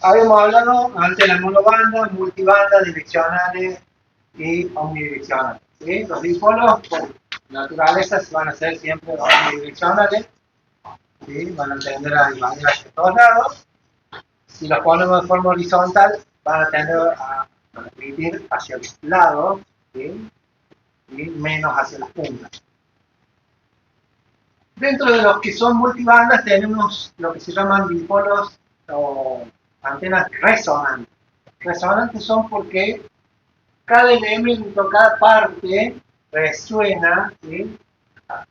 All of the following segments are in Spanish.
habíamos hablado antenas monobanda, multibanda, direccionales y omnidireccionales. ¿Sí? Los dipolos, por naturaleza, van a ser siempre omnidireccionales. ¿Sí? Van a tender a irradiar hacia todos lados. Si los ponemos de forma horizontal, van a tender a dividir hacia los lados, ¿sí? Y menos hacia las puntas. Dentro de los que son multibandas tenemos lo que se llaman dipolos o antenas resonantes. Resonantes son porque cada elemento, cada parte resuena, ¿sí?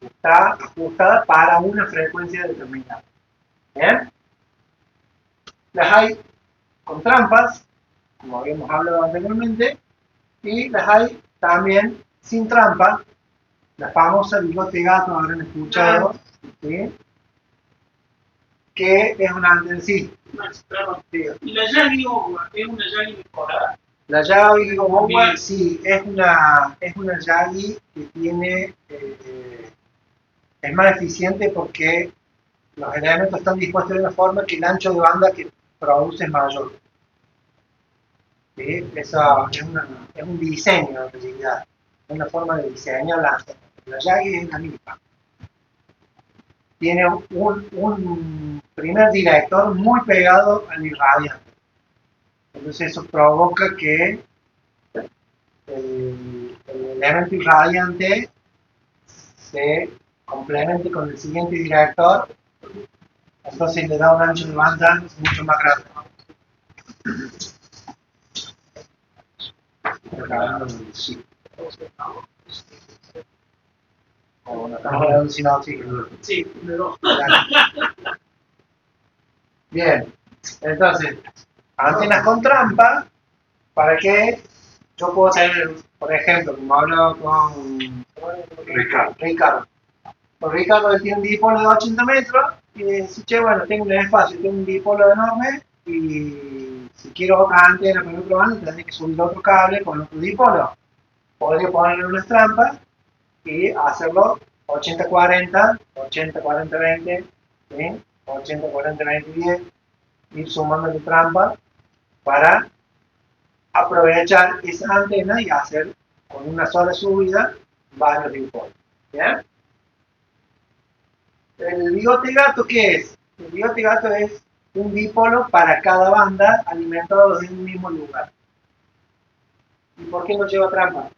Está ajustada para una frecuencia determinada. ¿Bien? Las hay con trampas, como habíamos hablado anteriormente, y las hay también sin trampa, la famosa bigote gato, habrán escuchado, ¿sí? Que es una antena, sí. ¿Y la Yagi Owa es una Yagi mejorada? La Yagi Owa, sí, es una Yagi que tiene, es más eficiente porque los elementos están dispuestos de una forma que el ancho de banda que produce es mayor. ¿Sí? Eso es un diseño en realidad, es una forma de diseño. La Yagi es la misma. Tiene un primer director muy pegado al irradiante. Entonces eso provoca que el elemento irradiante se complemente con el siguiente director, entonces le da un ancho de banda mucho más grande. Sí. O no estamos hablando sin oxígeno. Sí, pero... Bien, entonces, antenas con trampa, ¿para qué? Yo puedo tener, por ejemplo, como hablo con Ricardo. Con Ricardo él tiene un dipolo de 80 metros y dice, che, bueno, tengo un espacio, tengo un dipolo enorme y si quiero otra antena con otro bando, tendré que subir otro cable con otro dipolo. Podría ponerle unas trampas y hacerlo 80-40, 80-40-20, ¿sí? 80-40-20-10, ir sumando de trampas para aprovechar esa antena y hacer con una sola subida varios dipolos. ¿Bien? ¿El bigote gato qué es? El bigote gato es un dipolo para cada banda alimentado desde un mismo lugar. ¿Y por qué no lleva trampa?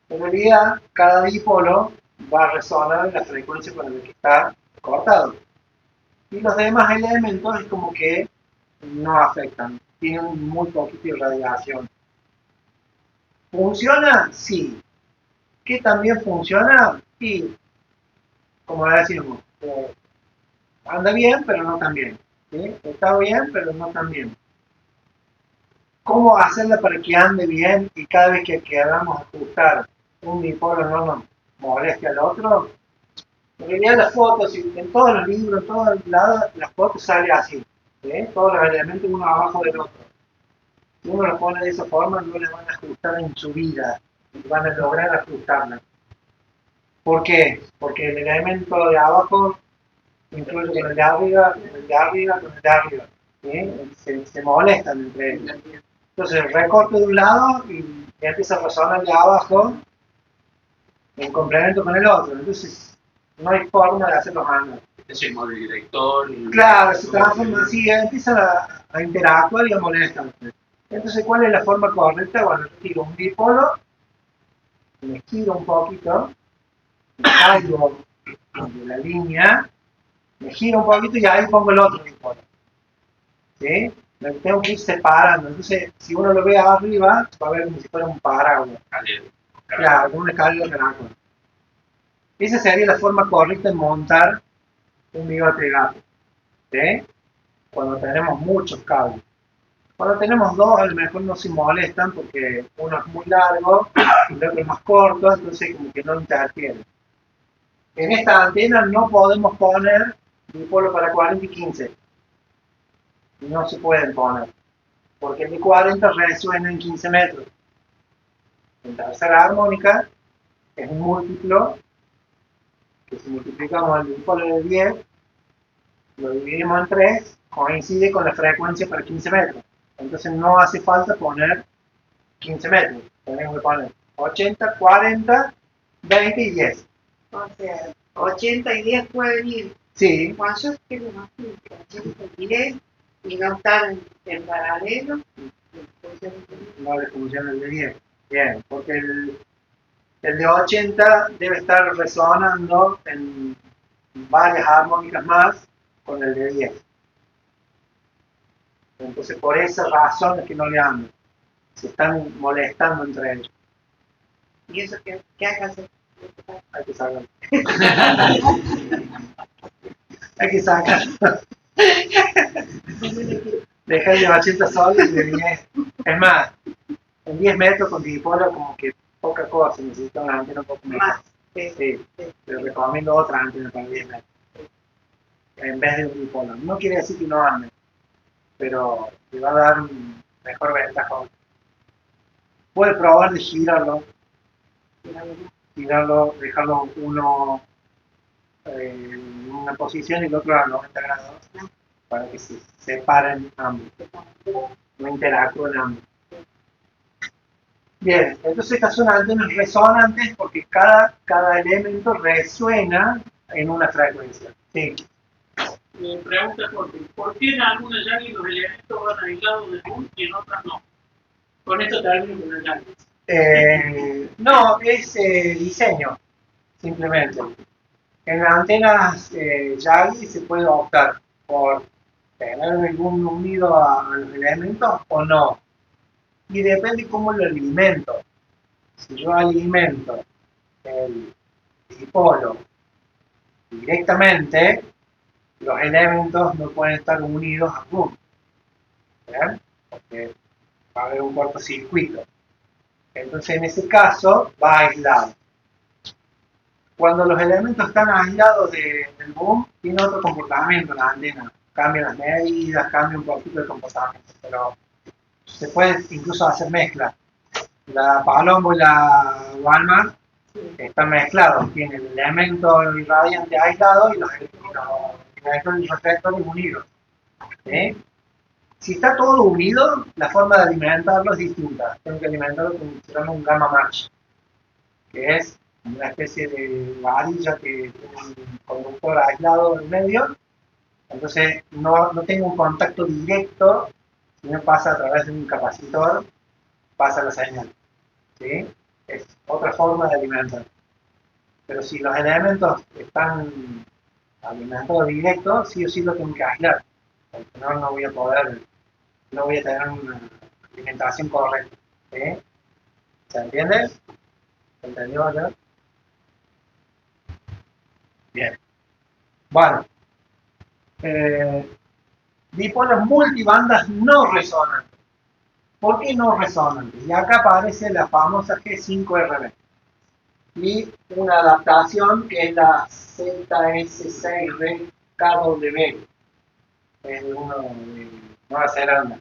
En realidad, cada dipolo va a resonar en la frecuencia con la que está cortado. Y los demás elementos es como que no afectan, tienen muy poquita irradiación. ¿Funciona? Sí. ¿Qué también funciona? Sí. Como decimos, anda bien, pero no tan bien. ¿Sí? Está bien, pero no tan bien. ¿Cómo hacerla para que ande bien y cada vez que queramos ajustar un dipolo no nos moleste al otro? En realidad las fotos, en todos los libros, en todos lados, las fotos salen así. ¿Sí? Todos los elementos uno abajo del otro. Si uno los pone de esa forma, no les van a ajustar en su vida. Van a lograr ajustarla. ¿Por qué? Porque el elemento de abajo incluye con el de arriba, con el de arriba, con el de arriba. ¿Sí? Se molestan entre ellos. Entonces recorto de un lado y empieza a resonar de abajo en complemento con el otro. Entonces no hay forma de hacerlos andar. Es el modo director. Claro, se transforma así, empiezan a interactuar y a molestar. Entonces, ¿cuál es la forma correcta? Bueno, yo tiro un dipolo, me giro un poquito, salgo de la línea, me giro un poquito y ahí pongo el otro dipolo. ¿Sí? Me tengo que ir separando. Entonces, si uno lo ve arriba, va a ver como si fuera un paraguas. Claro, como una escalera de caracol. Esa sería la forma correcta de montar un bigote de gato. ¿Sí? Cuando tenemos muchos cables. Cuando tenemos dos, a lo mejor no se molestan porque uno es muy largo y el otro es más corto, entonces como que no interfiere. En esta antena no podemos poner dipolo para 40 y 15. No se pueden poner, porque el de 40 resuena en 15 metros. En tercera armónica es un múltiplo que si multiplicamos el dipolo de 10, lo dividimos en 3 coincide con la frecuencia para 15 metros. Entonces no hace falta poner 15 metros. Tenemos que poner 80, 40, 20 y 10. O sea, 80 y 10 pueden ir. Sí. Cuando yo quiero más que 80 y 10 y no estar en paralelo, No le funciona el de 10. Bien, porque el de 80 debe estar resonando en varias armónicas más con el de 10. Entonces, por esa razón es que no le andan. Se están molestando entre ellos. ¿y eso qué hay que hacer? Hay que sacar. Hay que sacar. Deja el de 80 solo y el de 10. Es más, en 10 metros con dipolo como que poca cosa, necesita una antena un poco más. Sí, te recomiendo otra antena para 10 metros. En vez de un dipolo. No quiere decir que no ande, pero te va a dar un mejor ventaja. Puede probar de girarlo, dejarlo uno en una posición y el otro a 90 grados para que se separen ambos, no interactúen ambos. Bien, entonces estas son antenas resonantes porque cada elemento resuena en una frecuencia. Sí. Me pregunta Jorge, ¿por qué en algunas llaves los elementos van aislados de luz y en otras no? Con esto termino con la llave. No, es diseño, simplemente. En las antenas Yagi se puede optar por tener algún unido a los elementos o no. Y depende cómo lo alimento. Si yo alimento el dipolo directamente, los elementos no pueden estar unidos a uno. ¿Bien? Porque va a haber un cortocircuito. Entonces en ese caso va aislado. Cuando los elementos están aislados del boom, tiene otro comportamiento la antena. Cambian las medidas, cambia un poquito el comportamiento, pero se puede incluso hacer mezcla. La Palombo y la Walmart están mezclados, tienen el elemento irradiante aislado y los reflectores unidos. ¿Sí? Si está todo unido, la forma de alimentarlo es distinta. Tengo que alimentarlo con se llama un gamma match, que es una especie de varilla que tiene un conductor aislado en medio. Entonces no tengo un contacto directo, sino pasa a través de un capacitor, pasa la señal. ¿Sí? Es otra forma de alimentar. Pero si los elementos están alimentados directo, sí o sí lo tengo que aislar. Porque no voy a poder, no voy a tener una alimentación correcta. ¿Sí? ¿Se entiende? ¿Se entendió ya? Bien. Bueno. Dipolos multibandas no resonantes. ¿Por qué no resonantes? Y acá aparece la famosa G5RB. Y una adaptación que es la ZS6RKW, es uno de Nueva Zelanda,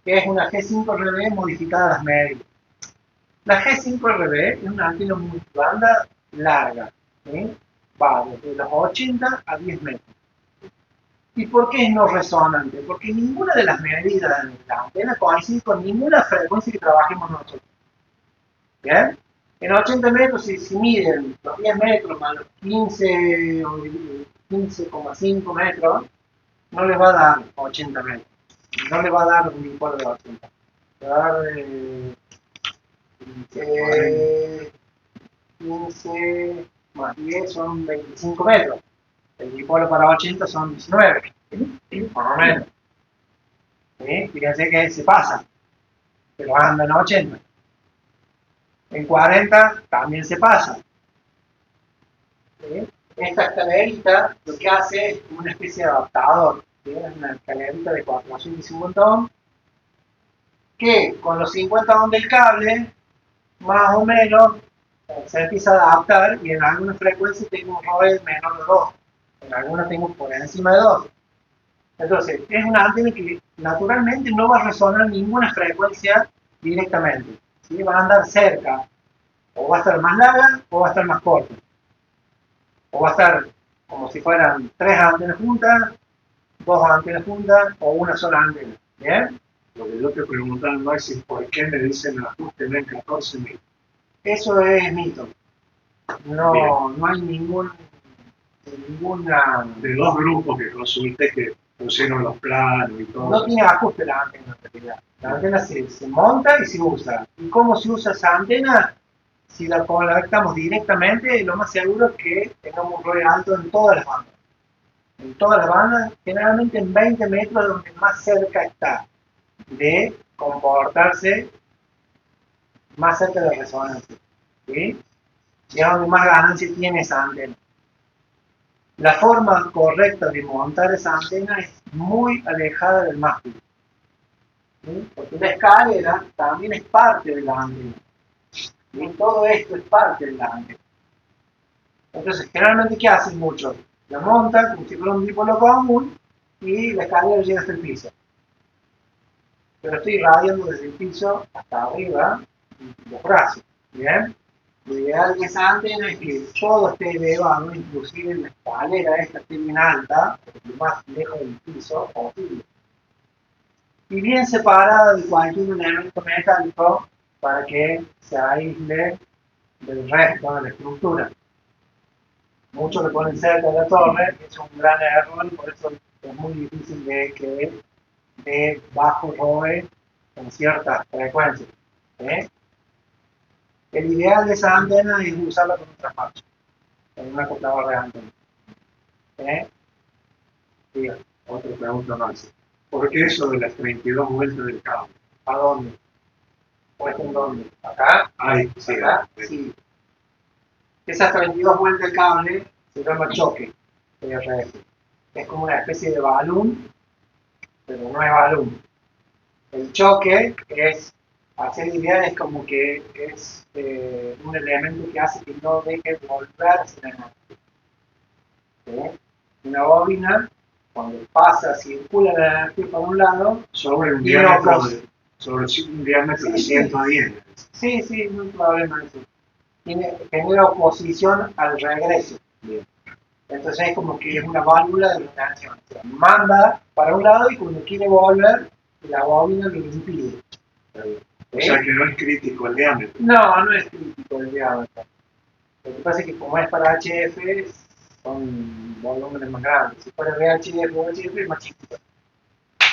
que es una G5RB modificada a las medidas. La G5RB es una antena multibanda larga, ¿sí? Va desde los 80 a 10 metros. ¿Y por qué es no resonante? Porque ninguna de las medidas de la antena coincide con ninguna frecuencia que trabajemos nosotros. ¿Bien? En 80 metros, si miden los 10 metros más los 15 o 15,5 metros, no les va a dar 80 metros. No les va a dar un dipolo de 80. Le va a dar 15 más 10 son 25 metros. El dipolo para 80 son 19, por lo menos. ¿Sí? Fíjense que se pasa, pero andan a 80. En 40 también se pasa. ¿Sí? Esta escalerita lo que hace es una especie de adaptador. ¿Sí? Es una escalerita de 450 ohms que con los 50 ohms del cable, más o menos, se empieza a adaptar y en algunas frecuencias tengo un ROE menor de 2. En algunas tengo por encima de 2. Entonces, es una antena que naturalmente no va a resonar ninguna frecuencia directamente. ¿Sí? Va a andar cerca. O va a estar más larga o va a estar más corta. O va a estar como si fueran 3 antenas juntas, dos antenas juntas o una sola antena. ¿Bien? Lo que yo te preguntaba, Max, es por qué me dicen ajusten en 14.000. Eso es mito. No hay ninguna de dos grupos que consulté que pusieron los planos y todo. No tiene ajuste la antena en realidad. La antena se monta y se usa. ¿Y cómo se usa esa antena? Si la conectamos directamente, lo más seguro es que tengamos un ROE alto en todas las bandas. En todas las bandas, generalmente en 20 metros, donde más cerca está de comportarse más cerca de la resonancia. ¿Sí? Y es donde más ganancia tiene esa antena. La forma correcta de montar esa antena es muy alejada del mástil. ¿Sí? Porque la escalera también es parte de la antena. Y todo esto es parte de la antena. Entonces, generalmente, ¿qué hacen muchos? La montan como si fuera un dipolo común y la escalera llega hasta el piso. Pero estoy irradiando desde el piso hasta arriba los brazos. ¿Bien? Lo ideal de esa antena es que todo esté elevado, inclusive la escalera esta esté bien alta, lo más lejos del piso posible. Y bien separada de cualquier elemento metálico para que se aísle del resto de la estructura. Muchos le ponen cerca de la torre, que es un gran error, y por eso es muy difícil de que de bajo ROE con ciertas frecuencias. El ideal de esa antena es usarla con un traspaso, con un acoplador de antena. Diga. Otra pregunta más. ¿Por qué eso de las 32 vueltas del cable? ¿A dónde? ¿Puesto en dónde? ¿Acá? Ahí, sí. ¿Acá? Sí. Esas 32 vueltas del cable se llama choque de RF. Es como una especie de balón, pero no es balón. El choque es, hacer idea, es como que es un elemento que hace que no deje de volverse la energía. ¿Sí? Una bobina, cuando pasa, circula la energía por un lado, sobre un diámetro de 110. Sí, no hay problema eso. Genera oposición al regreso. Bien. Entonces es como que es una válvula de retención. O sea, manda para un lado y cuando quiere volver, la bobina lo impide. O sea que no es crítico el diámetro. No es crítico el diámetro. Lo que pasa es que como es para HF, son volúmenes más grandes. Si fuera VHF o HF es más chiquito.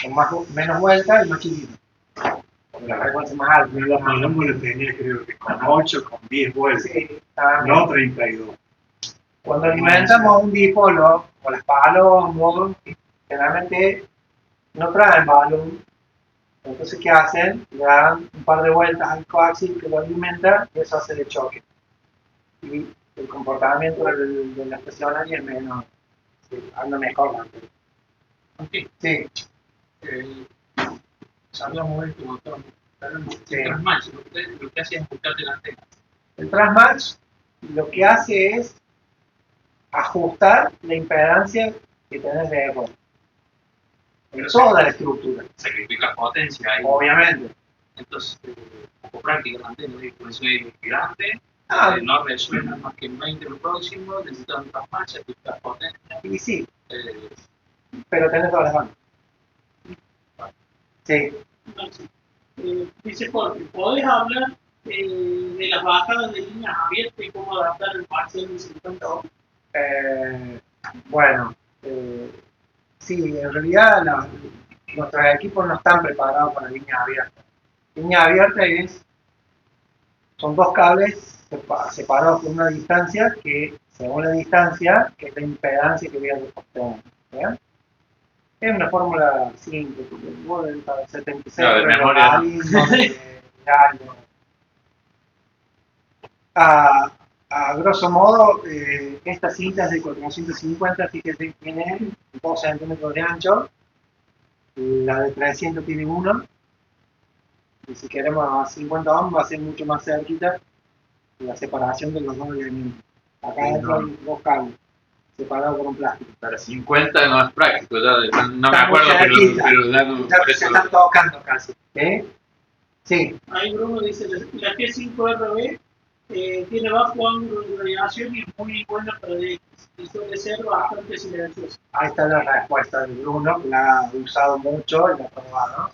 Con menos vueltas y más chiquito. La frecuencia más alta. La Palombo lo tenía creo que con 8, con 10 vueltas. Sí, no 32. Cuando alimentamos un dipolo, o las Palombo, generalmente no traen balón. Entonces, ¿qué hacen? Le dan un par de vueltas al coaxil que lo alimenta y eso hace el choque. Y el comportamiento de la estacionaria es menos, anda mejor. Okay. Sí. Hablamos de esto, doctor. El transmatch, lo que hace es ajustarte la antena. El transmatch lo que hace es ajustar la impedancia que tenés de error. En toda la estructura. Sacrificas potencia ahí. Obviamente. Entonces, poco práctica la antena, por eso es gigante. No resuena más que en 20 lo próximo, necesitas un transmatch, sacrificas potencia. Y sí. Pero tenés todas las bandas. Sí. Dice Jorge, ¿podés hablar de las bajadas de líneas abiertas y cómo adaptar el parcial de 50 ohms? Bueno, sí, en realidad nuestros equipos no están preparados para líneas abiertas. Línea abierta son dos cables separados por una distancia que, según la distancia, que es la impedancia que voy a sostener. Es una fórmula simple, del 76, de memoria. A grosso modo, estas cintas de 450, fíjense, tienen 2 centímetros de ancho, la de 300 tiene 1, y si queremos a 50 ohms va a ser mucho más cerquita la separación de los dos elementos. Acá dentro hay 2 cables separados por un plástico. Para 50 no es práctico, ya, no me acuerdo, pero ya no. Ya se están tocando casi. Sí. Ahí Bruno dice, la G5RB tiene bajo ángulo de radiación y es muy buena para DX. Y suele ser bastante silenciosa. Ahí está la respuesta de Bruno, que la ha usado mucho y la ha probado.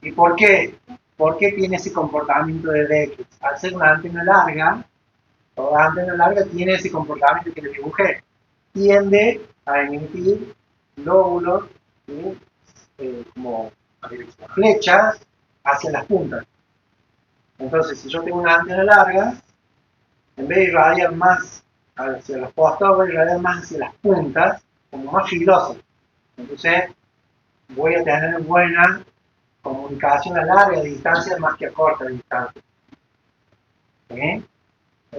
¿Y por qué? ¿Por qué tiene ese comportamiento de DX? Al ser una antena larga, toda antena larga tiene ese comportamiento que le dibujé. Tiende a emitir lóbulos como flechas hacia las puntas. Entonces, si yo tengo una antena larga, en vez de irradiar más hacia los costados, voy a irradiar más hacia las puntas, como más filoso. Entonces, voy a tener buena comunicación a larga distancia más que a corta distancia. ¿Me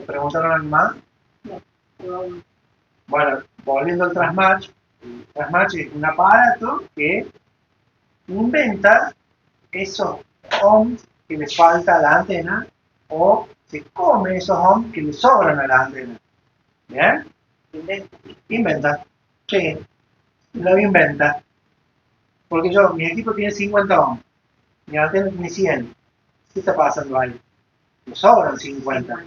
preguntaron algo más? Bueno, volviendo al Transmatch, el Transmatch es un aparato que inventa esos ohms que le falta a la antena o se come esos ohms que le sobran a la antena. ¿Bien? Inventa. Sí, lo inventa. Porque mi equipo tiene 50 ohms, mi antena tiene 100. ¿Qué está pasando ahí? Me sobran 50.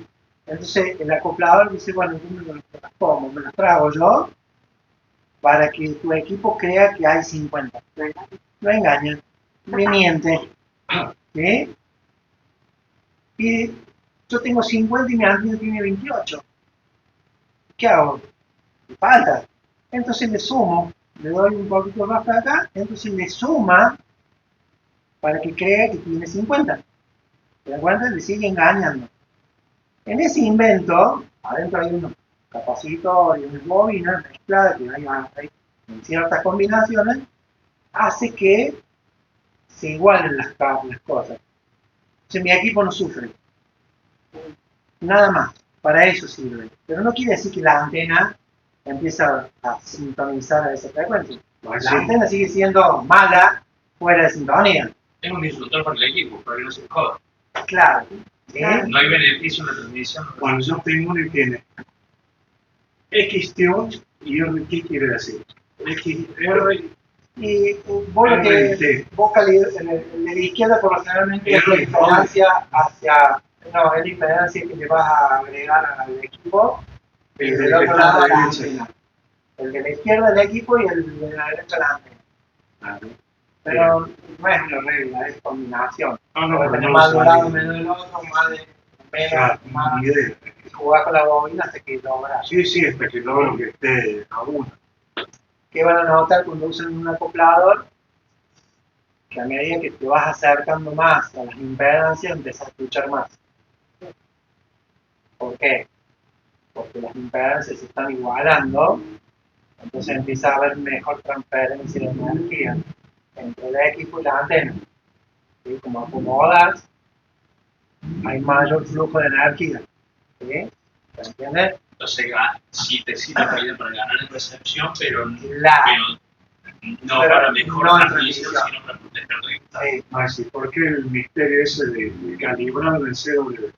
Entonces el acoplador dice, bueno, me las trago yo para que tu equipo crea que hay 50. Lo engaña, me miente. ¿Sí? Y yo tengo 50 y mi antena tiene 28. ¿Qué hago? Me falta. Entonces le sumo, le doy un poquito más para acá, entonces le suma para que crea que tiene 50. ¿Te das cuenta? Le sigue engañando. En ese invento, adentro hay unos capacitores y unas bobinas mezcladas que hay en ciertas combinaciones, hace que se igualen las cosas. Entonces mi equipo no sufre. Nada más. Para eso sirve. Pero no quiere decir que la antena empieza a sintonizar a esa frecuencia. La antena sigue siendo mala fuera de sintonía. Es un disruptor para el equipo, para que no se joda. Claro. No hay beneficio en la transmisión. Cuando yo tengo uno y tiene XT8 y R, ¿qué quiere decir? XR y vos lo que vos el de la izquierda por lo generalmente es la impedancia hacia no, es la impedancia que le vas a agregar al equipo y del otro lado a la antena. El de la izquierda el equipo y el de la derecha la antena. Pero no es una regla, es combinación. Puede tener más de un lado, menos del otro, más de más jugar con la bobina hasta que logra. Sí, hasta que logro que esté a uno. ¿Qué van a notar cuando usan un acoplador? Que a medida que te vas acercando más a las impedancias, empiezas a escuchar más. ¿Por qué? Porque las impedancias se están igualando, entonces empieza a haber mejor transferencia de energía entre el equipo y la antena. ¿Sí? Como acomodas, hay mayor flujo de energía. ¿Sí? ¿Se entiende? Entonces, sí te sirve para ganar en recepción, pero claro. No para mejorar la transmisión, sino para proteger sí. Maxi, ¿por qué el misterio ese de calibrar el CW?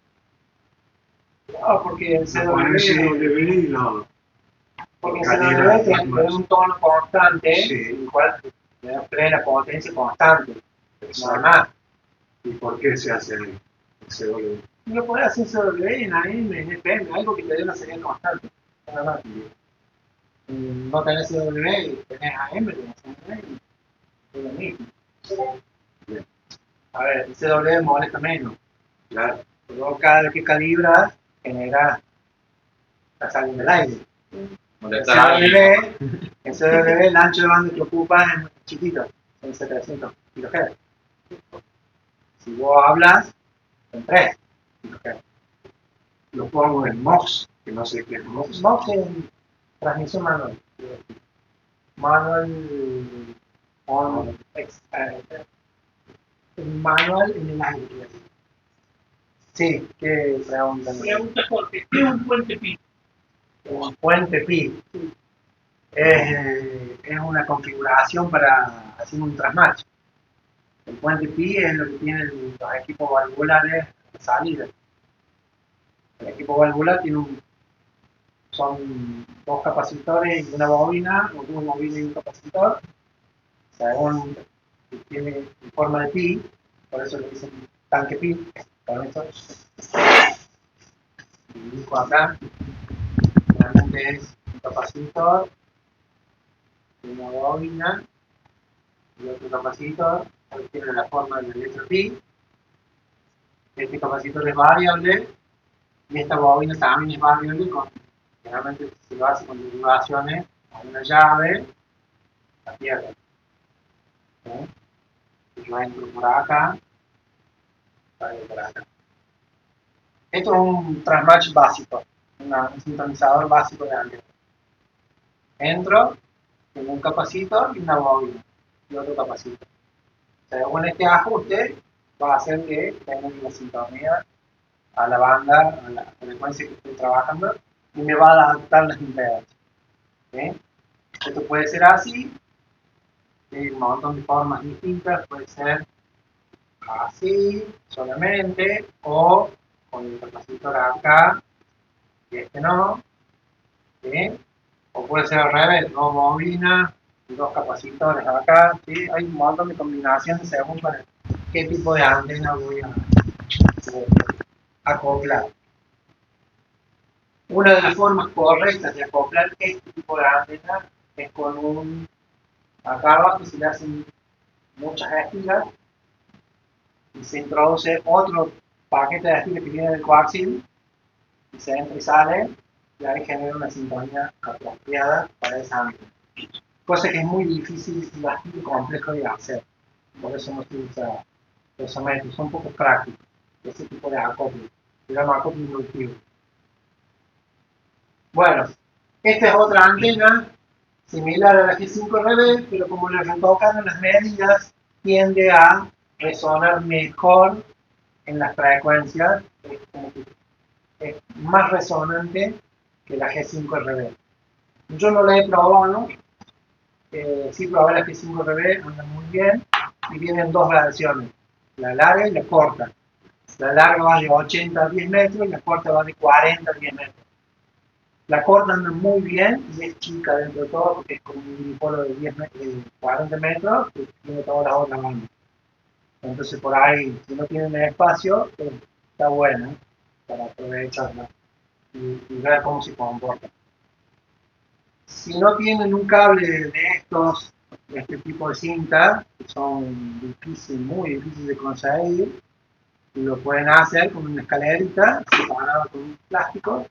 No, porque el CW no. Porque el CW tiene un tono constante, sí. igual tiene plena potencia constante. Nada más. ¿Y por qué se hace el CW? Lo podés hacer CW en AM, en FM, algo que te dé una señal constante. Nada más. No tenés CW, tenés AM, tenés AM. Es lo mismo. Bien. A ver, el CW molesta menos. Claro. Pero cada vez que calibras, genera la salida del aire. El CW, el ancho de banda que ocupa es muy chiquito, son 700 kHz. Si vos hablas, son 3 kHz. Lo pongo en MOX, que no sé qué es MOX. MOX es transmisión manual. Manual manual en el aire. Sí, ¿qué pregunta? Pregunta Jorge, ¿qué es un puente pi? Un puente pi. Es una configuración para hacer un transmatch. El puente pi es lo que tienen los equipos valvulares de salida. El equipo valvular son 2 capacitores y una bobina, o 2 bobinas y un capacitor. Según tiene forma de pi, por eso le dicen tanque pi. Con esto. Dibujo acá, realmente es un capacitor, una bobina y otro capacitor, que tiene la forma de la letra pi. Este capacitor es variable y esta bobina también es variable, generalmente se lo hace con derivaciones a una llave, la tierra. ¿Sí? Yo entro por acá, salgo por acá. Esto es un transmatch básico, un sintonizador básico de antena. Entro, tengo un capacitor y una bobina y otro capacitor. Según este ajuste va a hacer que tenga la sintonía a la banda, a la frecuencia que estoy trabajando y me va a adaptar las impedancias. ¿Sí? Esto puede ser así, de un montón de formas distintas, puede ser así solamente o con el capacitor acá y este no. ¿Sí? O puede ser al revés, dos bobinas y dos capacitores acá. ¿Sí? Hay un montón de combinaciones según para qué tipo de antena voy a acoplar. Una de las formas correctas de acoplar este tipo de antena es con un, acá abajo se le hacen muchas espigas y se introduce otro paquete de espigas que viene del coaxil y se entra y sale y ahí genera una sintonía apropiada para esa antena. Cosa que es muy difícil y bastante complejo de hacer. Por eso no se usa los métodos, son poco prácticos. Ese tipo de acople. Se llama acople inductivo. Bueno, esta es otra antena similar a la G5RB, pero como le retocan las medidas, tiende a resonar mejor en las frecuencias, es más resonante que la G5RB. Yo no la he probado, sí probé la G5RB, anda muy bien, y vienen dos versiones, la larga y la corta. La larga va de 80 a 10 metros y la corta va de 40 a 10 metros. La corta anda muy bien y es chica dentro de todo porque es como un dipolo de 40 metros que tiene todas las otras bandas. Entonces por ahí, si no tienen espacio, está buena para aprovecharla y ver cómo se comporta. Si no tienen un cable de este tipo de cinta, que son muy difíciles de conseguir, lo pueden hacer con una escalerita separada con un plástico,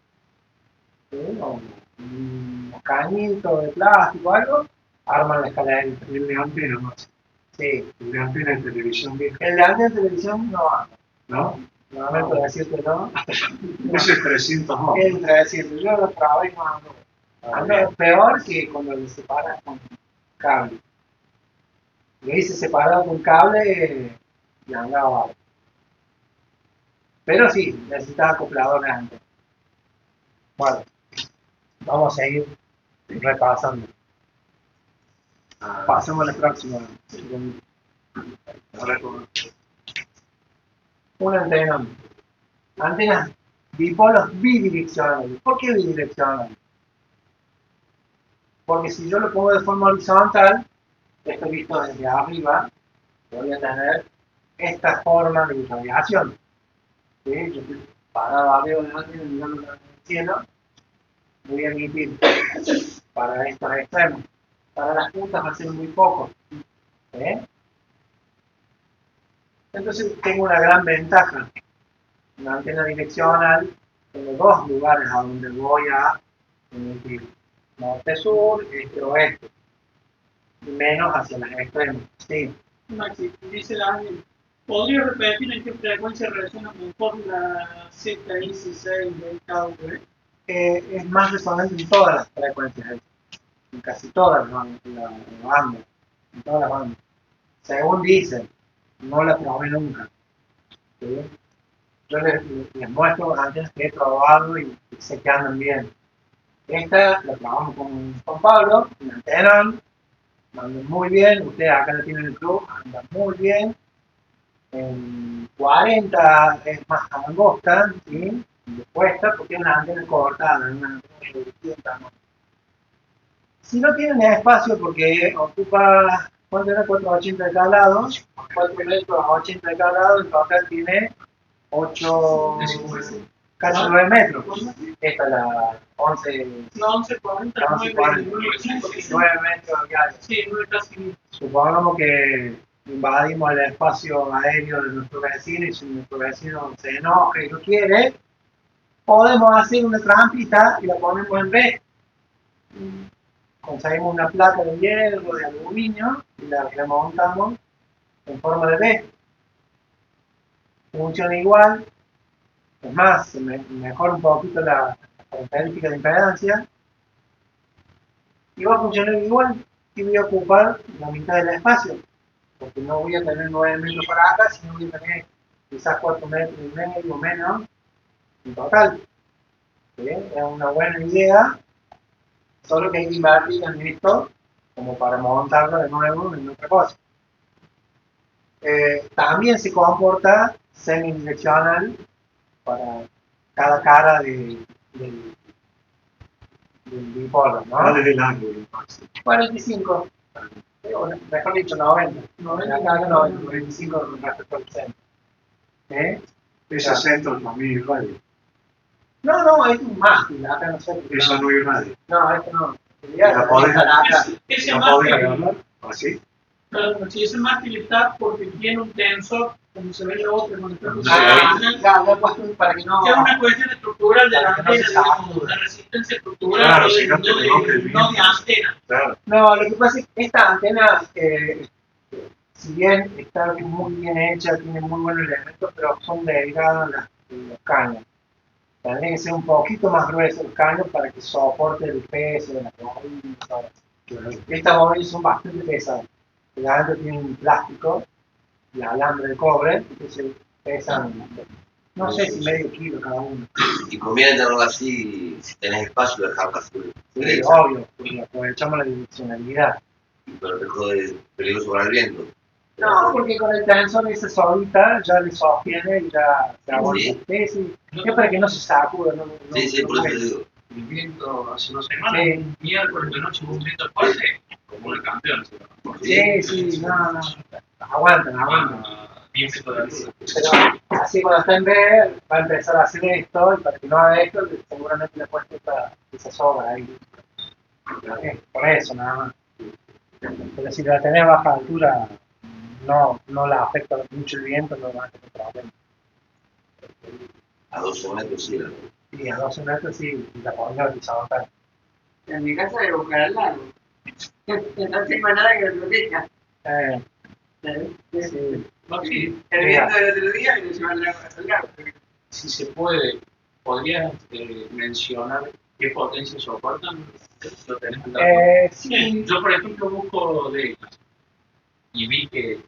¿sí? O un cañito de plástico, algo, arman la escalerita. El de antena más. Sí. El de antena de televisión vieja. El de antena de televisión no anda. ¿No? Lamento decirte no. Ese es 300 más. El 300, yo lo trabajé y no ando. Anda peor que cuando lo separas con cable. Lo hice separado con cable y andaba. Pero sí, necesitaba acopladores antes. Bueno, vamos a seguir repasando. Pasemos a la próxima. Una antena. Antenas dipolos bidireccionales. ¿Por qué bidireccionales? Porque si yo lo pongo de forma horizontal, esto visto desde arriba, voy a tener esta forma de irradiación. ¿Sí? Yo estoy parado arriba de la antena mirando para el cielo, voy a emitir para estos extremos. Para las puntas va a ser muy poco. ¿Sí? Entonces tengo una gran ventaja. Una antena direccional, tengo dos lugares a donde voy a emitir. Norte-sur, este-oeste. Y menos hacia las extremos. Sí. Maxi, dice la Ángel, ¿podría repetir en qué frecuencia resuena mejor la ZX6 del KV? Es más resonante en todas las frecuencias, en casi todas las bandas, en todas las bandas. Según dicen, no la probé nunca. ¿Sí? Yo les muestro antenas que he probado y sé que andan bien. Esta la probamos con Pablo, una antena, andan muy bien. Ustedes acá la tienen en el club, andan muy bien. En 40 es más angosta, ¿sí? Le cuesta porque es una antena cortada, una antena. Si no tienen espacio porque ocupa, ¿cuánto era? 480 de cada lado, 4 metros a 80 de cada lado, el total tiene 8, casi 9 metros. Esta es la 11. No, 1140, 9 metros ya. Sí, 9 casi. Supongamos que invadimos el espacio aéreo de nuestro vecino y si nuestro vecino se enoja y no quiere, podemos hacer una trampita y la ponemos en B. Conseguimos una placa de hierro, de aluminio y la remontamos en forma de B. Funciona igual, es más, se mejora un poquito la característica de impedancia y va a funcionar igual y voy a ocupar la mitad del espacio, porque no voy a tener 9 metros para acá, sino voy a tener quizás 4 metros y medio menos en total. ¿Sí? Es una buena idea, solo que hay que invertir en esto como para montarlo de nuevo en otra cosa. También se comporta semidireccional para cada cara del dipolo, ¿no? ¿Cuál es el ángulo? 45, mejor dicho 90. 95 con respecto al centro. Ese centro también es radio. No, es un mástil, acá no sé. Eso no es radio. No, esto no. ¿La podés Ese mástil, agarrar? ¿Así? claro, si ese mástil está porque tiene un tensor, como se ve en la otra, con el Ya, lo he puesto para que no. es una cuestión estructural de la Para que no antena, se digamos, sature. de resistencia estructural, Claro, no si de, no te no bloquea el de, no de viento. antena. Claro. No, lo que pasa es que esta antena, si bien está muy bien hecha, tiene muy buenos elementos, pero son delgadas los caños. Tendría que ser un poquito más grueso el caño para que soporte el peso de las bobinas. Estas bobinas son bastante pesadas. El adentro tiene un plástico y alambre de cobre, entonces pesan, no sé si medio kilo cada uno. Y conviene tenerlo así, si tenés espacio, dejarlo así. Sí, obvio, porque aprovechamos la direccionalidad. Pero te jode peligroso para el viento. No, porque con el tensor esa solita ya le sostiene y ya se aguanta. Sí. Sí. Es para que no se sacude. Sí, por eso te digo. El viento hace 2 semanas, Sí. miércoles de noche hubo un viento fuerte, como una campeona. Sí, no. Aguantan. 10 metros de altura. Pero así cuando está en B, va a empezar a hacer esto, y para que no haga esto, seguramente le puedes esa sobra ahí. Por eso, nada más. Pero si la tenés a baja altura, no la afecta mucho el viento, no va a tener problema. A 12 metros sí. Y a 12 metros sí, la podemos desabotar. En mi casa de buscar al lago. No tengo nada que lo proteja. Sí. Maxi, El viento del otro día y nos lleva al lago. si se puede, ¿podrías mencionar qué potencia soportan? ¿Lo tenés al lado? Sí. Yo, por ejemplo, busco de ellas y vi que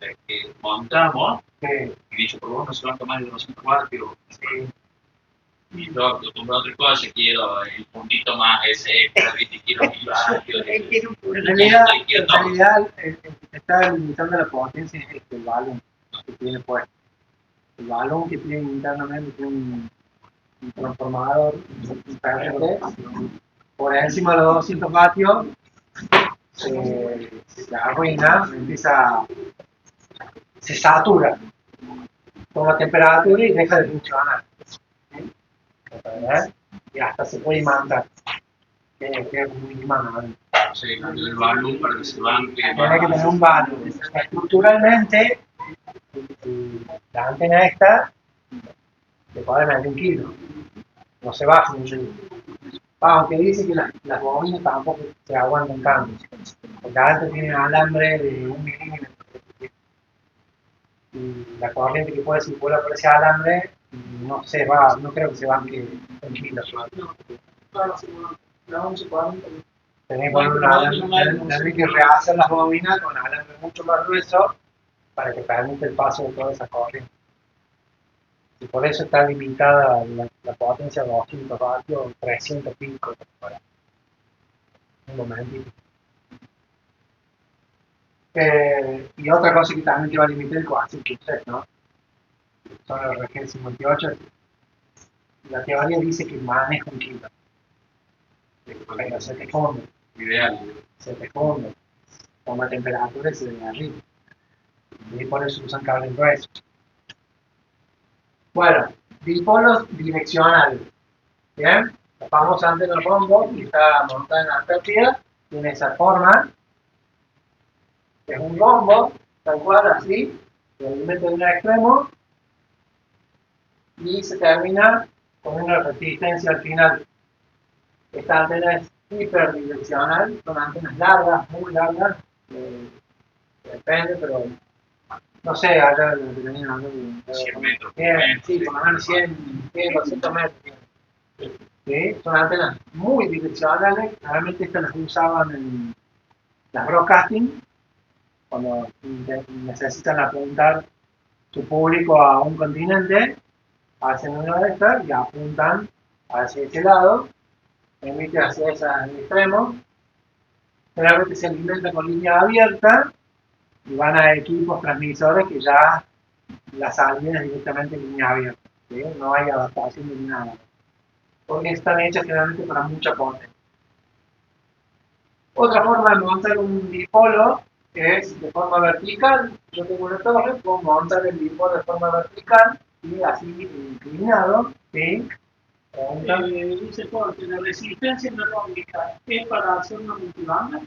la que montamos, y dicho por vos, no se van a tomar de 200 vatios. Y yo acostumbrado a otra cosa, quiero el puntito más ese extra, ¿viste? Quiero 1000 vatios. Él tiene un En realidad, el que te está limitando la potencia es el balón que tiene puesto. El balón que tiene internamente tiene un transformador diferente. Por encima de los 200 vatios se arruina, se satura con la temperatura y deja de funcionar. Y hasta se puede imantar. Que es muy imán. Sí, el balón para que se banque. Tiene que tener un balón. Estructuralmente, la antena esta le puede meter 1 kilo. No se baja mucho. Aunque dice que las bobinas tampoco se aguantan tanto. Porque adentro tienen alambre de 1 milímetro. Y la corriente que puede circular por ese alambre no creo que se banque 1 kilo. Tenés que rehacer las bobinas con alambre mucho más grueso para que permita el paso de toda esa corriente. Y por eso está limitada la potencia de 200 vatios, 300 pico. Un momentito. Y otra cosa que también te va a limitar el coaxium que usted, ¿no? Son los RG58. La teoría dice que maneja 1 kilo. Pero se te funde. Ideal. Se te funde. Con la temperatura y se de arriba. Y por eso usan cables gruesos. Bueno, Dipolos direccionales. Bien, la famosa antena rombo que está montada en la Antártida tiene esa forma. Es un rombo, tal cual, así, se alimenta de un extremo y se termina con una resistencia al final. Esta antena es hiperdireccional, son antenas largas, muy largas, depende, pero no sé, allá lo que tenían acá, 100 metros. 100, sí, por lo menos 100, 200 metros. ¿Sí? Son antenas muy direccionales, realmente estas las usaban en las broadcasting, cuando necesitan apuntar su público a un continente, hacen una de estas y apuntan hacia ese lado, emite hacia ese extremo, generalmente se alimenta con línea abierta y van a equipos transmisores que ya la salida es directamente en línea abierta, ¿sí? No hay adaptación de nada, porque están hechas generalmente para mucha potencia. Otra forma de montar un dipolo es de forma vertical. Yo tengo una torre, puedo montar el dipolo de forma vertical y así inclinado, ¿sí? Dice Jorge, la resistencia analógica es para hacer una multibanda.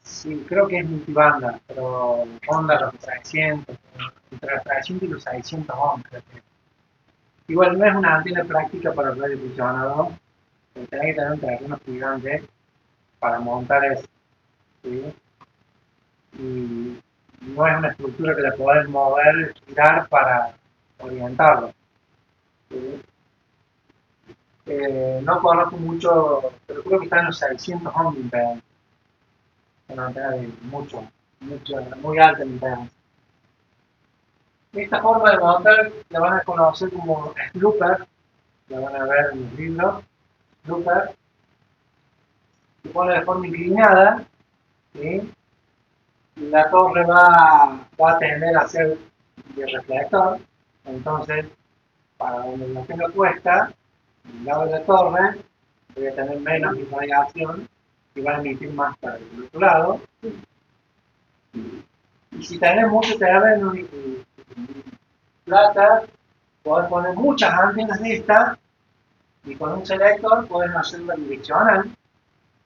Sí, creo que es multibanda, pero ronda los 300, entre los 300 y los 600 ohms, creo que. Igual no es una antena práctica para el radiodifusionador, tenés que tener un terreno gigante para montar eso, ¿sí? Y no es una estructura que la podés mover, girar para orientarlo, ¿sí? No conozco mucho, pero creo que está en los 600 ohms de impedancia. Una antena de mucho, muy alta impedancia. Esta forma de montar la van a conocer como looper, la van a ver en los libros. Looper se pone de forma inclinada, ¿sí? Y la torre va a tender a ser de reflector, entonces para donde la tenga puesta, el lado de la torre debe tener menos irradiación y va a emitir más para el otro lado. Y si tenés mucho terreno y plata, podés poner muchas antenas de estas y con un selector podés hacerla direccional.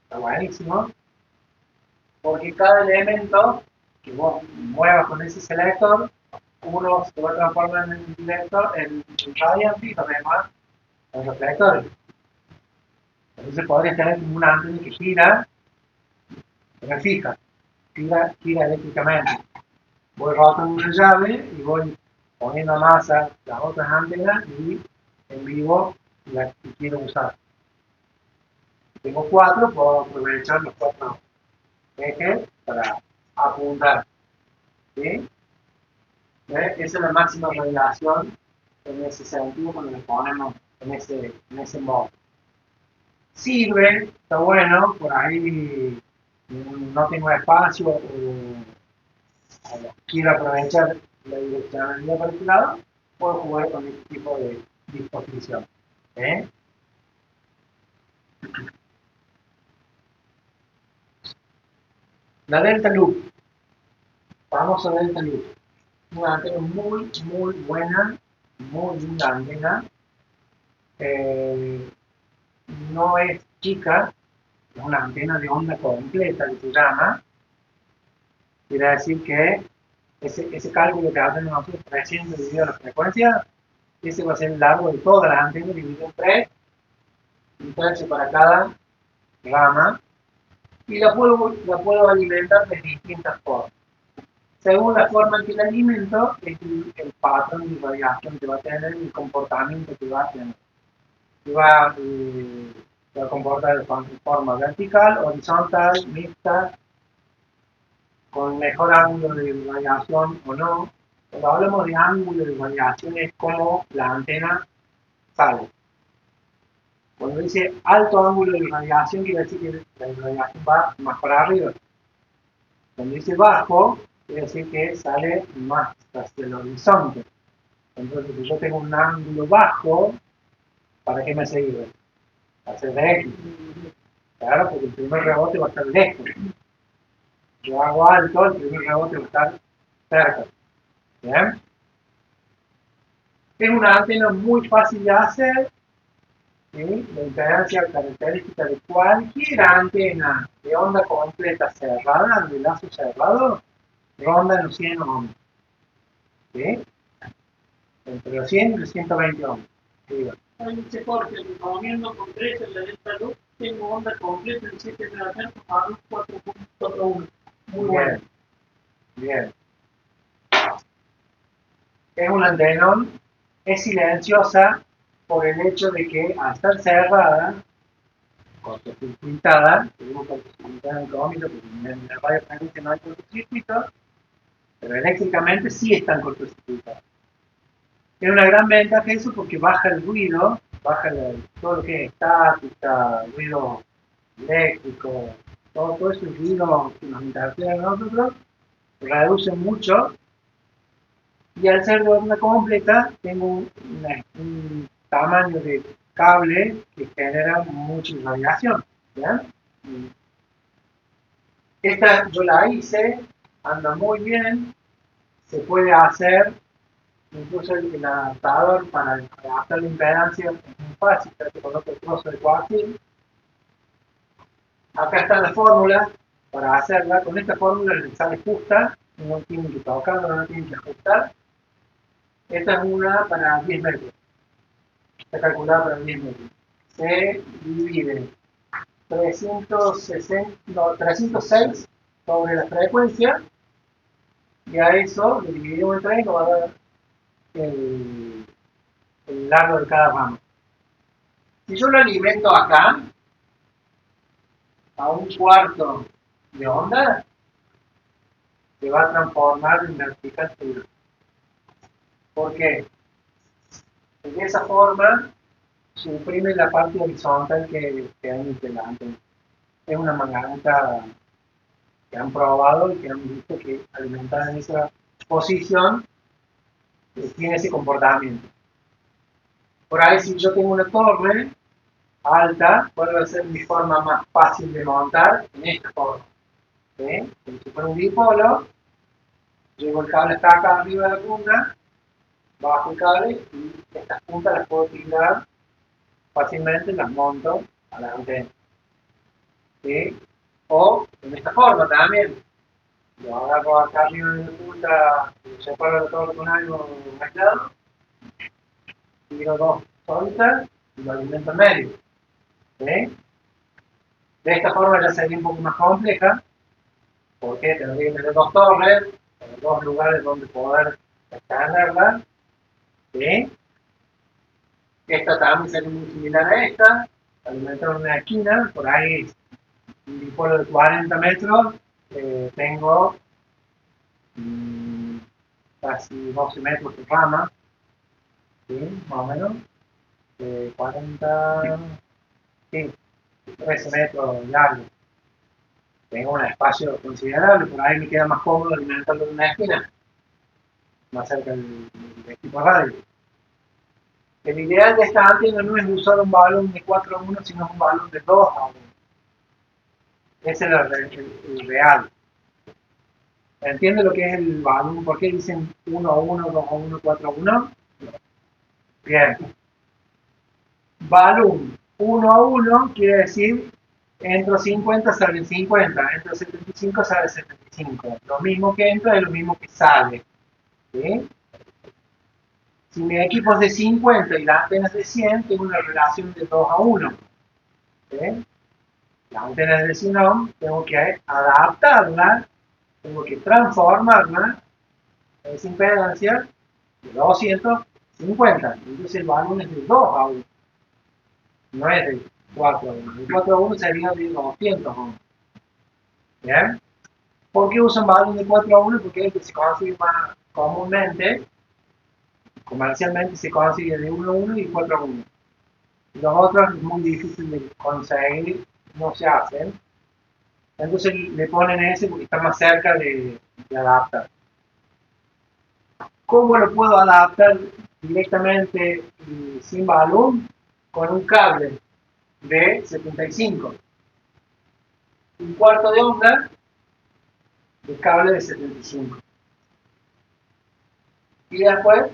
Está buenísimo, porque cada elemento que vos muevas con ese selector, uno se va a transformar en un director, en radiante y los demás en reflectores. Entonces podrías tener como una antena que gira, pero fija, gira eléctricamente. Voy rotando una llave y voy poniendo a masa las otras antenas y en vivo la que quiero usar. Si tengo 4, puedo aprovechar los 4 ejes para apuntar. ¿Sí? Esa es la máxima radiación en ese sentido cuando le ponemos en ese modo. Sirve, está bueno, por ahí no tengo espacio o quiero aprovechar la direccionalidad para este lado, puedo jugar con este tipo de disposición. La Delta Loop, famosa Delta Loop, una antena muy, muy buena, muy linda antena. No es chica, es una antena de onda completa que se llama. Quiere decir que ese cálculo que hacemos nosotros, 300 dividido la frecuencia, ese va a ser el largo de todas las antenas dividido en 3, un tercio para cada rama, y la puedo alimentar de distintas formas. Según la forma en que la alimento, es el patrón de radiación que va a tener, el comportamiento que va a tener. Se va a comportar de forma vertical, horizontal, mixta, con mejor ángulo de radiación o no. Cuando hablamos de ángulo de radiación es como la antena sale. Cuando dice alto ángulo de radiación quiere decir que la radiación va más para arriba. Cuando dice bajo quiere decir que sale más hacia el horizonte. Entonces si yo tengo un ángulo bajo, ¿para qué me sirve? Para hacer de X. Claro, porque el primer rebote va a estar lejos. Yo hago alto, el primer rebote va a estar cerca. ¿Bien? Es una antena muy fácil de hacer, ¿sí? La impedancia característica de cualquier antena de onda completa cerrada, de lazo cerrado, ronda los 100 ohms, ¿sí? Entre los 100 y los 120 ohms. ¿Sí? Dice Jorge, recomiendo con 3 en la delta luz, tengo onda completa en 7 MHz a 4.41. Muy bueno. Bien. Es un antenón, es silenciosa por el hecho de que al estar cerrada, cortocircuitada, tenemos cortocircuitada en el cómito, porque en la radiofrecuencia no hay cortocircuito, pero eléctricamente sí están cortocircuitadas. Tiene una gran ventaja eso porque baja el ruido, baja todo lo que es estática, ruido eléctrico, todo ese ruido que nos interfiere a nosotros, reduce mucho. Y al ser de onda completa, tengo un tamaño de cable que genera mucha irradiación. ¿Ya? Esta yo la hice, anda muy bien, se puede hacer, incluso el adaptador para adaptar la impedancia es muy fácil, se coloca el trozo de coaxil. Acá está la fórmula para hacerla, con esta fórmula le sale justa, no tienen que tocarlo, no tienen que ajustar. Esta es una para 10 metros. Está calculada para 10 metros. Se divide 306 sobre la frecuencia y a eso le dividimos entre 3 y nos va a dar el largo de cada rama. Si yo lo alimento acá a un cuarto de onda, se va a transformar en vertical puro. ¿Por qué? De esa forma suprime la parte horizontal que emite la antena. Es una magnética que han probado y que han visto que alimentada en esa posición tiene ese comportamiento. Por ahí, si yo tengo una torre alta, puede ser mi forma más fácil de montar en esta forma. ¿Sí? Como si fuera un dipolo, llevo el cable hasta acá arriba de la punta, bajo el cable y estas puntas las puedo tirar fácilmente, las monto a la antena. ¿Sí? O en esta forma también. Lo agarro acá arriba de la punta, lo separo de todo con algo mezclado, tiro dos solitas y lo alimento en medio. ¿Sí? De esta forma ya sería un poco más compleja, porque tendría que tener dos torres, dos lugares donde poder extenderla. ¿Sí? Esta también sería muy similar a esta, alimentar una esquina, por ahí un dipolo de 40 metros, tengo casi 12 metros de rama, ¿sí? Más o menos, 40, sí, 13 metros largo. Tengo un espacio considerable, por ahí me queda más cómodo alimentarlo en una esquina, más cerca del equipo radio. El ideal de esta antena no es usar un balón de 4 a 1, sino un balón de 2 a 1. Ese es el real. ¿Entiende lo que es el balón? ¿Por qué dicen 1 a 1, 2 a 1, 4 a 1? Bien. Balón 1 a 1 quiere decir entro 50, sale 50, entro 75, sale 75. Lo mismo que entra es lo mismo que sale. ¿Sí? Si mi equipo es de 50 y la antena es de 100, tengo una relación de 2 a 1. ¿Sí? La antena es de 100 ohm, tengo que adaptarla, tengo que transformarla en esa impedancia de 250. Entonces el balón es de 2 a 1. No es de 4 a 1. El 4 a 1 sería de 200 ohms. ¿Bien? ¿Por qué usan balón de 4 a 1? Porque es el que se consigue más comúnmente, comercialmente se consigue de 1 a 1 y 4 a 1. Los otros es muy difícil de conseguir, no se hacen. Entonces le ponen ese porque está más cerca de adaptar. ¿Cómo lo puedo adaptar directamente y sin balón? Con un cable de 75. Un cuarto de onda de cable de 75. Y después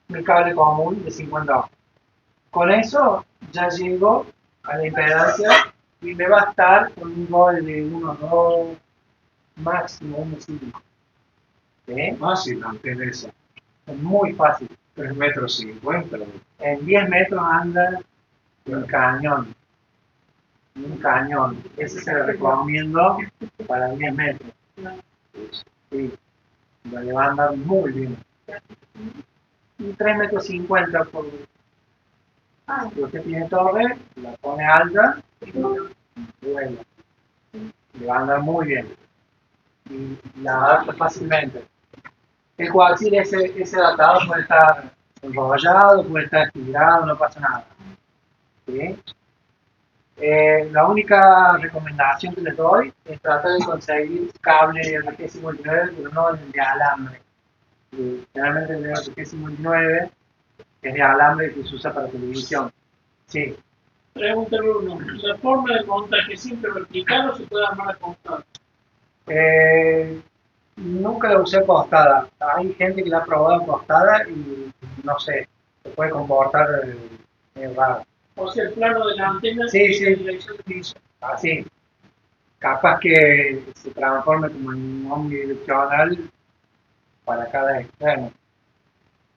mi cable común de 50 ohms. Con eso ya llego a la impedancia y me va a estar con un gol de 1,2, máximo 1,5. ¿Sí? Fácil mantener esa. Es muy fácil. 3,50 metros. En 10 metros anda un cañón. Un cañón. Ese se lo recomiendo para 10 metros. Sí, le va a andar muy bien. Y 3,50 metros por. Si usted tiene torre, la pone alta y vuela. Le va a andar muy bien. Y la adapta fácilmente. El coaxil, ese adaptador puede estar enrollado, puede estar estirado, no pasa nada. ¿Sí? La única recomendación que les doy es tratar de conseguir cable RG59, pero no el de alambre. Generalmente el RG59 es de alambre que se usa para televisión. Sí. Pregunta Bruno, ¿la forma de montaje siempre vertical o se puede armar acostado? Nunca la usé acostada. Hay gente que la ha probado acostada y no sé, se puede comportar raro. O sea, el plano de la antena Sí, y sí. la dirección de piso. Así. Capaz que se transforme como en un omnidireccional para cada extremo.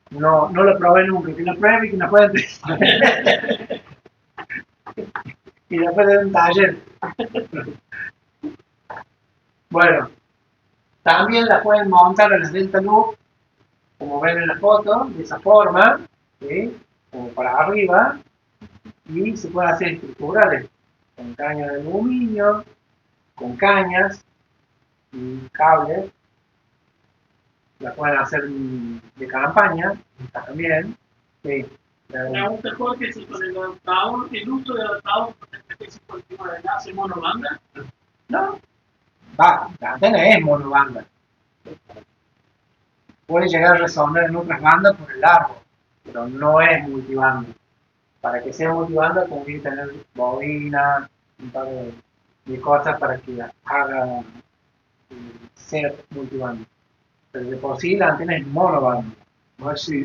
No lo probé nunca. Que lo pruebe y que nos pueda y después de un taller. Bueno, también la pueden montar en las Delta Loop, como ven en la foto, de esa forma, ¿sí? Como para arriba, y se pueden hacer estructurales, con cañas de aluminio, con cañas y cables. La pueden hacer de campaña también. Sí. Pregunta Jorge si con el adaptador, el uso de adaptador con el RG59 hace monobanda. No, la antena es monobanda. Puede llegar a resonar en otras bandas por el largo, pero no es multibanda. Para que sea multibanda conviene tener bobina, un par de cosas para que haga ser multibanda. Pero de por sí la antena es monobanda. A ver si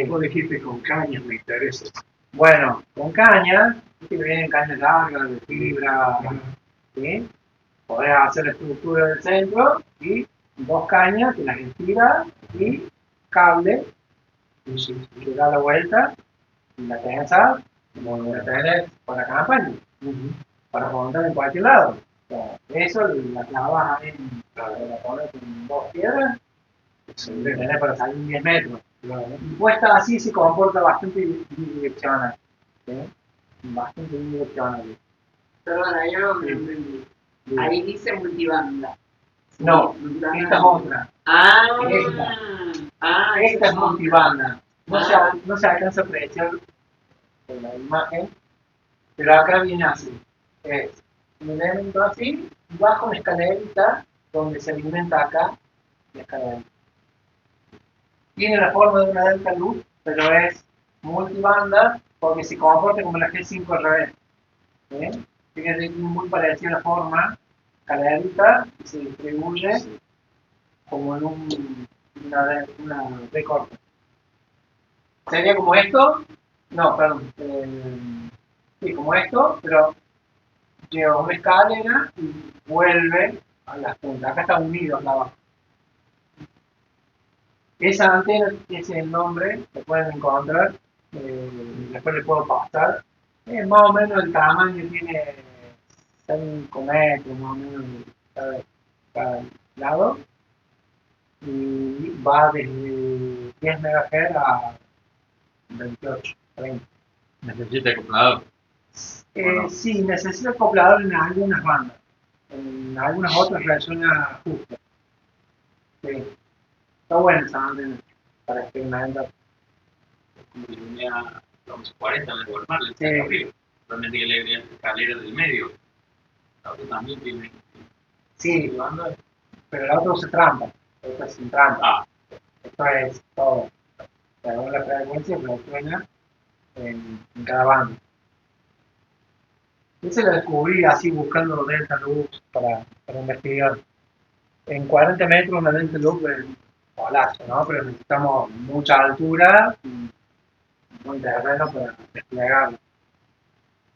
vos dijiste con cañas, me interesa. Bueno, con cañas, que vienen cañas largas, de fibra, ¿sí? Podés hacer la estructura del centro y 2 cañas que las estiras y cable y le da la vuelta y la tensas como la tenés con la campaña para montar en cualquier lado. O sea, eso la clavas ahí, la pones con 2 piedras y la tenés para salir 10 metros. Y puesta así se comporta bastante bidireccional. ¿Sí? Bastante bidireccional. Perdona, yo no me entendí. Ahí dice multibanda. No, Multibanda. esta es otra. Esta es multibanda. No se alcanza a apreciar en la imagen, pero acá viene así. Es un elemento así, y bajo una escalerita donde se alimenta acá la escalerita. Tiene la forma de una delta luz, pero es multibanda porque se comporta como la G5 al revés. ¿Sí? Fíjense, es muy parecida la forma, escalerita, y se distribuye como en una D corta. Sería como esto, no, perdón, sí, como esto, pero lleva una escalera y vuelve a las puntas. Acá está unido acá abajo. Esa antena, ese es el nombre, lo pueden encontrar, después le puedo pasar. Más o menos el tamaño tiene 5 metros, más o menos, cada lado. Y va desde 10 MHz a 28, 30. Necesita acoplador. Bueno. Sí, necesita acoplador en algunas bandas. En algunas otras resuena justo. Sí. Está bueno esa antena para experimentar. Como si tenía 40 en el Walmart, le Sí. está arriba. Realmente que le agregan escalera del medio. La otra también tiene. Sí, pero la otra usa trampa. Esta es sin trampa. Esto es todo. Según la frecuencia, pero suena en cada banda. Ese lo descubrí así buscando delta luz para investigar. En 40 metros una delta luz golazo, ¿no? Pero necesitamos mucha altura y buen terreno para desplegarlo.